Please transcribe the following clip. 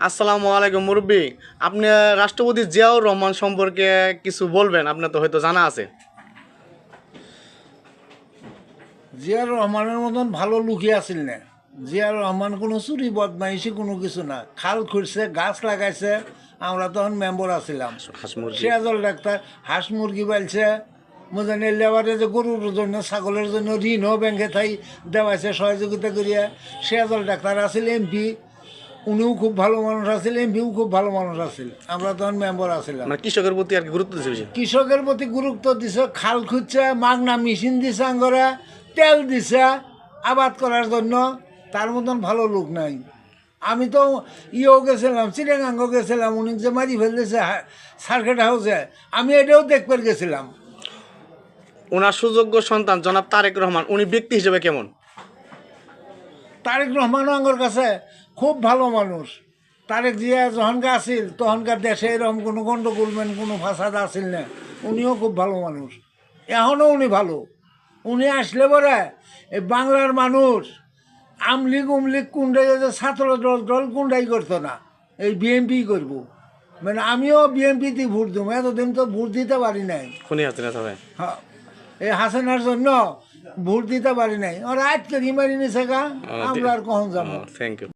আসসালামু আলাইকুম মুরব্বী। আপনি রাষ্ট্রপতি জিয়াউর রহমান সম্পর্কে কিছু বলবেন, আপনার তো হয়তো জানা আছে। জিয়ার রহমানের মতন ভালো লুকিয়ে আসিল না। জিয়ার রহমান কোনো চুরি বদমাইশি কোনো কিছু না, খাল খুঁড়ছে, গাছ লাগাইছে। আমরা তখন মেম্বার আছিলাম। হাঁস মুরগি সিরাজল ডাক্তার হাঁস মুরগি পালছে, মুজানি লেবারে যে গরুর জন্য ছাগলের জন্য ঋণও ব্যাংকে থাই দেওয়াইছে সহযোগিতা করিয়া। সিরাজল ডাক্তার আছিল এমপি, উনিও খুব ভালো মানুষ আছিল, এমপিও খুব ভালো মানুষ আছিল। আমরা তখন মেম্বার আছিলাম। মানে কৃষকের প্রতি আর কি গুরুত্ব দিচ্ছে বেশি। কৃষকের প্রতি গুরুত্ব দিছে, খাল খুঁজছে, মাগনা মেশিন দিছে, আঙ্গরে তেল দিছে আবাদ করার জন্য। তার মতন ভালো লোক নাই। আমি তো গেছিলাম, চিড়াঙ্গাঙ্গ গেছিলাম, উনি যে মারি ফেলতেছে সার্কিট হাউসে, আমি এটাও দেখতে গেছিলাম। ওনার সুযোগ্য সন্তান জনাব তারেক রহমান, উনি ব্যক্তি হিসেবে কেমন? তারেক রহমানও আমার কাছে খুব ভালো মানুষ। তারেক জিয়া যখনকার আসিল তখনকার দেশে এরকম কোনো গণ্ডগোল কোনো ফাসাদ আসিল না। উনিও খুব ভালো মানুষ, এখনও উনি ভালো। উনি আসলে পরে এই বাংলার মানুষ আমলিগ উমলিগ কুন্ডাই যে ছাত্র দল কুন্ডাই করতো না, এই বিএনপি করব। মানে আমিও বিএনপিতে ভোট দেবো, এতদিন তো ভোট দিতে পারি নাই। খুনি হাতে না সবাই। হ্যাঁ, এই হাসানার জন্য ভোট দিতে পারি নাই। ওরা আজ করি মারি নিছে গা, আমরা আর কখন যাবো। Thank you.